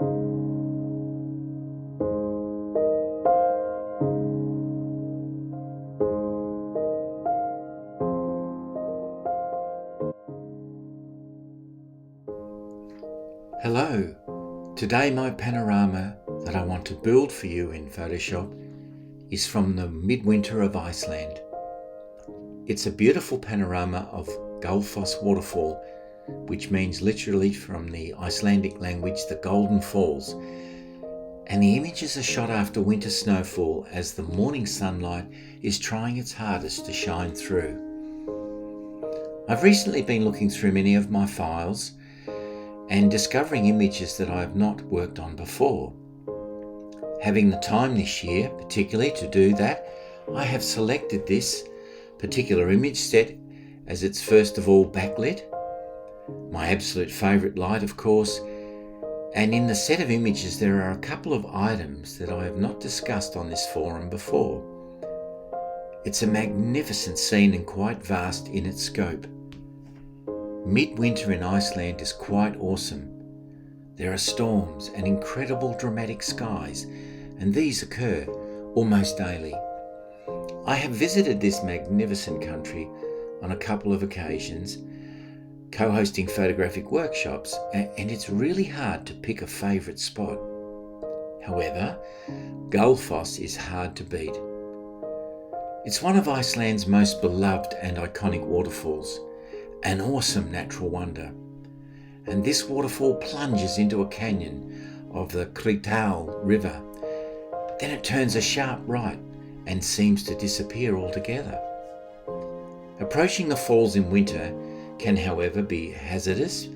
Hello, today my panorama that I want to build for you in Photoshop is from the midwinter of Iceland. It's a beautiful panorama of Gullfoss waterfall, which means literally from the Icelandic language the Golden Falls, and the images are shot after winter snowfall as the morning sunlight is trying its hardest to shine through. I've recently been looking through many of my files and discovering images that I have not worked on before. Having the time this year, particularly to do that, I have selected this particular image set as it's first of all backlit, my absolute favourite light of course, and in the set of images there are a couple of items that I have not discussed on this forum before. It's a magnificent scene and quite vast in its scope. Midwinter in Iceland is quite awesome. There are storms and incredible dramatic skies, and these occur almost daily. I have visited this magnificent country on a couple of occasions, co-hosting photographic workshops, and it's really hard to pick a favourite spot. However, Gullfoss is hard to beat. It's one of Iceland's most beloved and iconic waterfalls, an awesome natural wonder. And this waterfall plunges into a canyon of the Hvita river. Then it turns a sharp right and seems to disappear altogether. Approaching the falls in winter can, however, be hazardous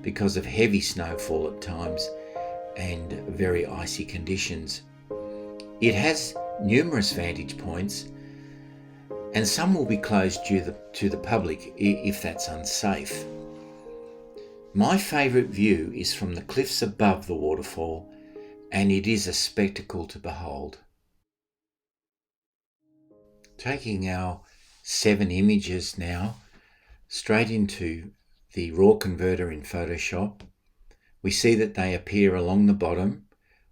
because of heavy snowfall at times and very icy conditions. It has numerous vantage points, and some will be closed to the public if that's unsafe. My favourite view is from the cliffs above the waterfall, and it is a spectacle to behold. Taking our 7 images now straight into the raw converter in Photoshop, we see that they appear along the bottom,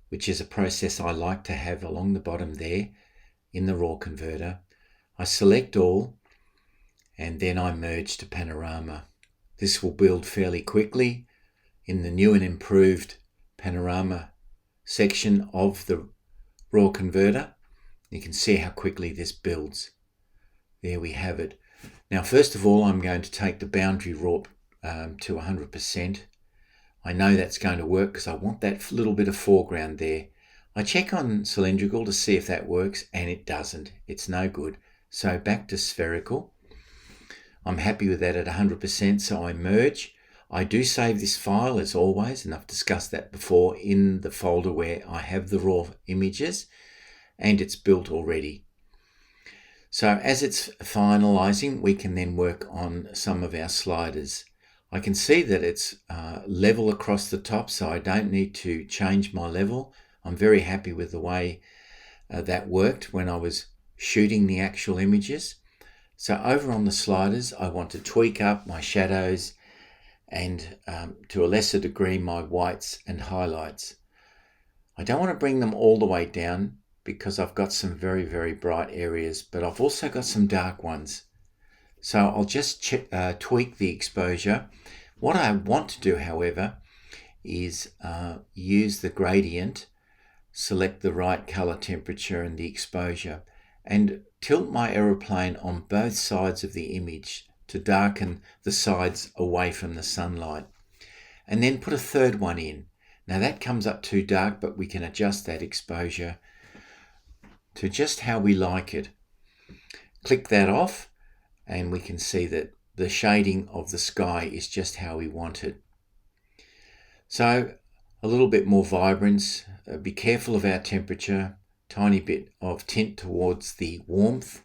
which is a process I like to have along the bottom there in the raw converter. I select all and then I merge to Panorama. This will build fairly quickly in the new and improved Panorama section of the raw converter. You can see how quickly this builds. There we have it. Now first of all I'm going to take the boundary warp to 100%. I know that's going to work because I want that little bit of foreground there. I check on cylindrical to see if that works, and it doesn't. It's no good. So back to spherical. I'm happy with that at 100%, so I merge. I do save this file as always, and I've discussed that before, in the folder where I have the raw images, and it's built already. So as it's finalizing, we can then work on some of our sliders. I can see that it's level across the top, so I don't need to change my level. I'm very happy with the way that worked when I was shooting the actual images. So over on the sliders, I want to tweak up my shadows and to a lesser degree my whites and highlights. I don't want to bring them all the way down because I've got some very, very bright areas, but I've also got some dark ones. So I'll just tweak the exposure. What I want to do, however, is use the gradient, select the right color temperature and the exposure, and tilt my aeroplane on both sides of the image to darken the sides away from the sunlight. And then put a third one in. Now that comes up too dark, but we can adjust that exposure to just how we like it. Click that off and we can see that the shading of the sky is just how we want it. So a little bit more vibrance, be careful of our temperature, tiny bit of tint towards the warmth.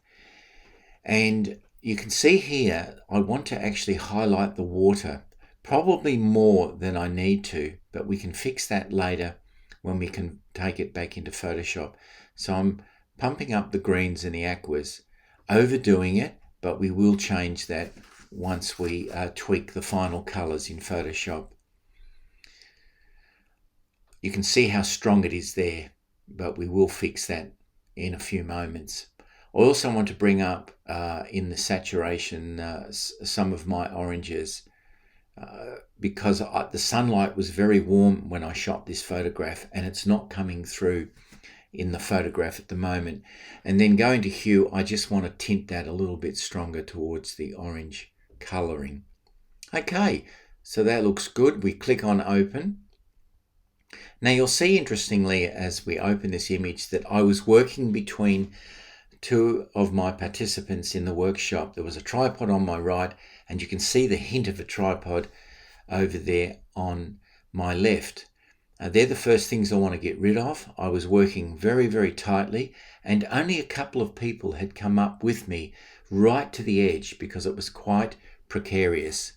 And you can see here, I want to actually highlight the water, probably more than I need to, but we can fix that later when we can take it back into Photoshop. So I'm pumping up the greens and the aquas, overdoing it, but we will change that once we tweak the final colors in Photoshop. You can see how strong it is there, but we will fix that in a few moments. I also want to bring up in the saturation some of my oranges because the sunlight was very warm when I shot this photograph, and it's not coming through in the photograph at the moment. And then going to hue, I just want to tint that a little bit stronger towards the orange colouring. Okay, so that looks good. We click on open. Now you'll see, interestingly, as we open this image, that I was working between two of my participants in the workshop. There was a tripod on my right, and you can see the hint of a tripod over there on my left. They're the first things I want to get rid of. I was working very, very tightly, and only a couple of people had come up with me right to the edge because it was quite precarious.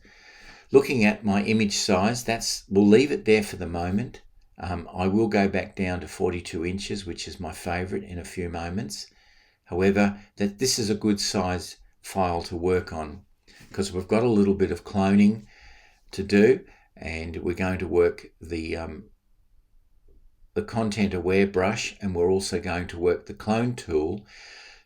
Looking at my image size, we'll leave it there for the moment. I will go back down to 42 inches, which is my favourite, in a few moments. However, this is a good size file to work on because we've got a little bit of cloning to do, and we're going to work the content aware brush, and we're also going to work the clone tool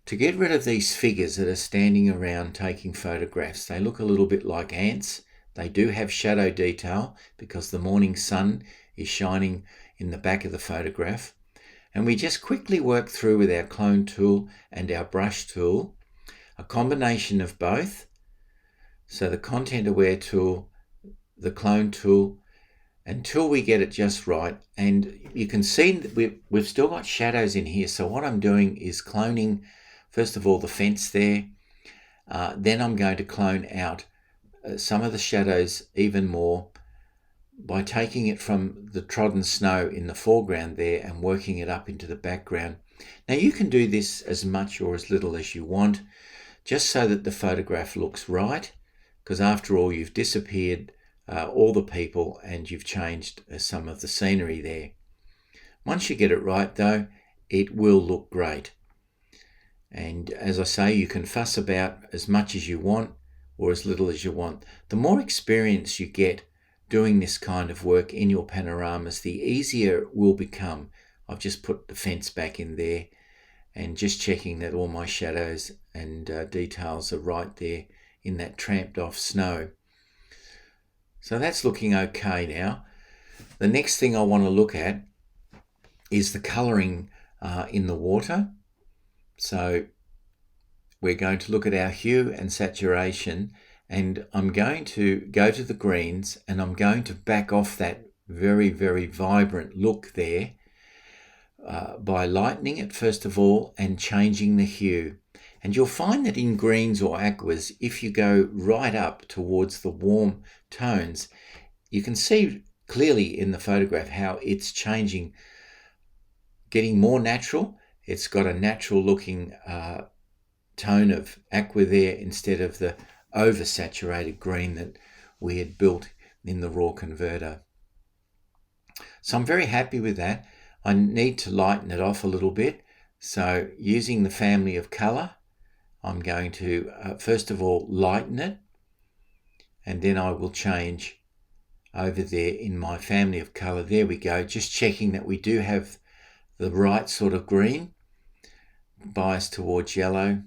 to get rid of these figures that are standing around taking photographs. They look a little bit like ants. They do have shadow detail because the morning sun is shining in the back of the photograph. And we just quickly work through with our clone tool and our brush tool, a combination of both. So the content aware tool, the clone tool, until we get it just right. And you can see that we've still got shadows in here. So what I'm doing is cloning, first of all, the fence there. Then I'm going to clone out some of the shadows even more by taking it from the trodden snow in the foreground there and working it up into the background. Now you can do this as much or as little as you want, just so that the photograph looks right, because after all, you've disappeared all the people and you've changed some of the scenery there. Once you get it right though, it will look great. And as I say, you can fuss about as much as you want or as little as you want. The more experience you get doing this kind of work in your panoramas, the easier it will become. I've just put the fence back in there and just checking that all my shadows and details are right there in that tramped off snow. So that's looking okay now. The next thing I want to look at is the colouring in the water. So we're going to look at our hue and saturation, and I'm going to go to the greens and I'm going to back off that very, very vibrant look there by lightening it first of all and changing the hue. And you'll find that in greens or aquas, if you go right up towards the warm tones, you can see clearly in the photograph how it's changing, getting more natural. It's got a natural looking tone of aqua there instead of the oversaturated green that we had built in the raw converter. So I'm very happy with that. I need to lighten it off a little bit. So using the family of colour, I'm going to first of all lighten it, and then I will change over there in my family of colour. There we go, just checking that we do have the right sort of green, biased towards yellow.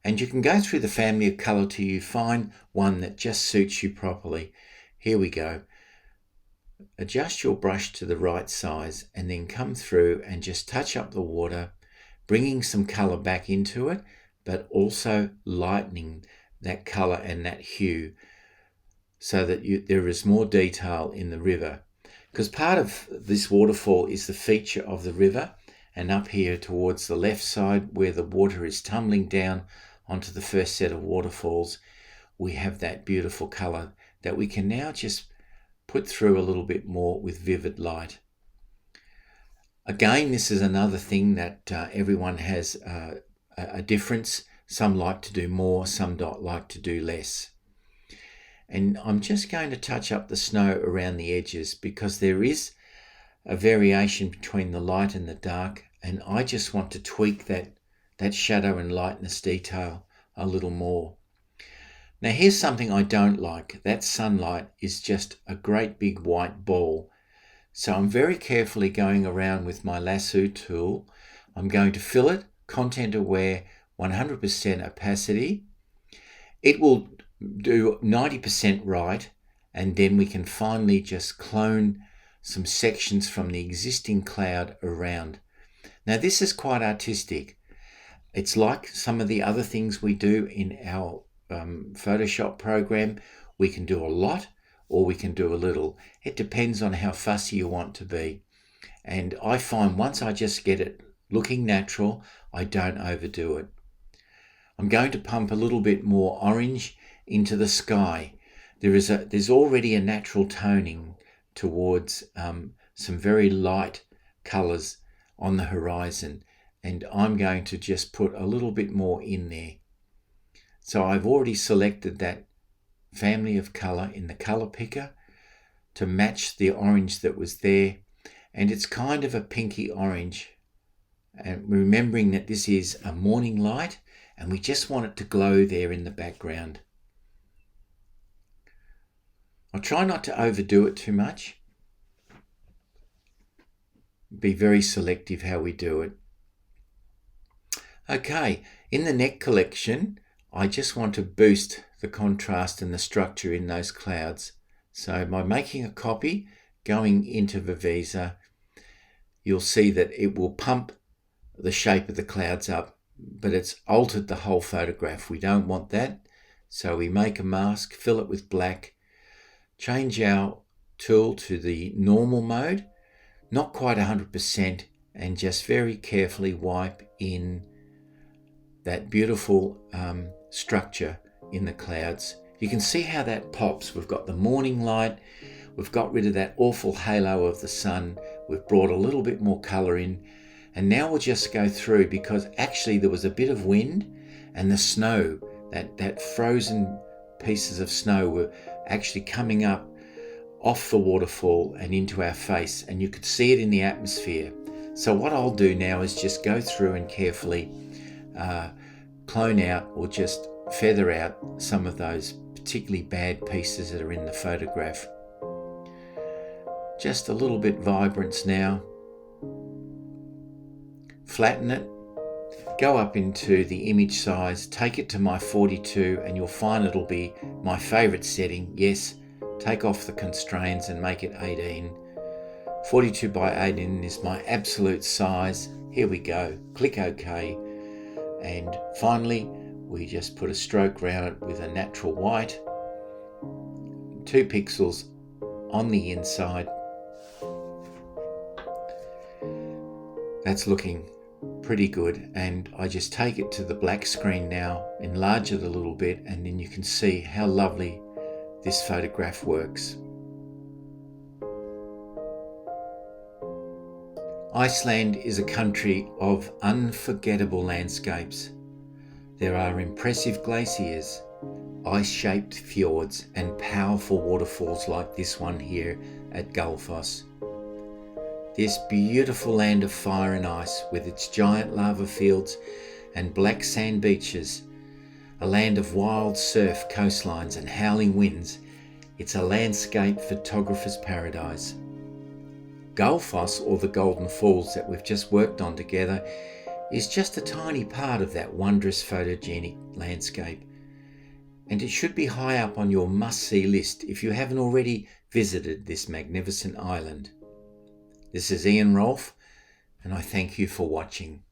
And you can go through the family of colour till you find one that just suits you properly. Here we go. Adjust your brush to the right size and then come through and just touch up the water, bringing some colour back into it, but also lightening that colour and that hue so that there is more detail in the river. Because part of this waterfall is the feature of the river, and up here towards the left side where the water is tumbling down onto the first set of waterfalls, we have that beautiful colour that we can now just put through a little bit more with vivid light. Again, this is another thing that everyone has a difference. Some like to do more, some don't like to do less. And I'm just going to touch up the snow around the edges because there is a variation between the light and the dark, and I just want to tweak that shadow and lightness detail a little more. Now here's something I don't like. That sunlight is just a great big white ball. So I'm very carefully going around with my lasso tool. I'm going to fill it, content aware, 100% opacity. It will do 90% right, and then we can finally just clone some sections from the existing cloud around. Now this is quite artistic. It's like some of the other things we do in our Photoshop program. We can do a lot or we can do a little. It depends on how fussy you want to be. And I find once I just get it looking natural, I don't overdo it. I'm going to pump a little bit more orange into the sky. There's already a natural toning towards some very light colours on the horizon, and I'm going to just put a little bit more in there. So I've already selected that family of colour in the colour picker to match the orange that was there, and it's kind of a pinky orange, and remembering that this is a morning light and we just want it to glow there in the background. I'll try not to overdo it too much. Be very selective how we do it. Okay, in the neck collection, I just want to boost the contrast and the structure in those clouds. So by making a copy, going into Hvita, you'll see that it will pump the shape of the clouds up, but it's altered the whole photograph. We don't want that. So we make a mask, fill it with black, change our tool to the normal mode, not quite 100%, and just very carefully wipe in that beautiful structure in the clouds. You can see how that pops. We've got the morning light, we've got rid of that awful halo of the sun, we've brought a little bit more colour in, and now we'll just go through, because actually there was a bit of wind and the snow, that frozen pieces of snow were actually coming up off the waterfall and into our face, and you could see it in the atmosphere. So what I'll do now is just go through and carefully clone out or just feather out some of those particularly bad pieces that are in the photograph. Just a little bit vibrance now. Flatten it, go up into the image size, take it to my 42, and you'll find it'll be my favourite setting. Yes, take off the constraints and make it 18. 42 by 18 is my absolute size. Here we go, click OK. And finally, we just put a stroke around it with a natural white, 2 pixels on the inside. That's looking pretty good, and I just take it to the black screen now, enlarge it a little bit, and then you can see how lovely this photograph works. Iceland is a country of unforgettable landscapes. There are impressive glaciers, ice-shaped fjords, and powerful waterfalls like this one here at Gullfoss. This beautiful land of fire and ice, with its giant lava fields and black sand beaches, a land of wild surf coastlines and howling winds, it's a landscape photographer's paradise. Gullfoss, or the Golden Falls that we've just worked on together, is just a tiny part of that wondrous photogenic landscape, and it should be high up on your must-see list if you haven't already visited this magnificent island. This is Ian Rolfe, and I thank you for watching.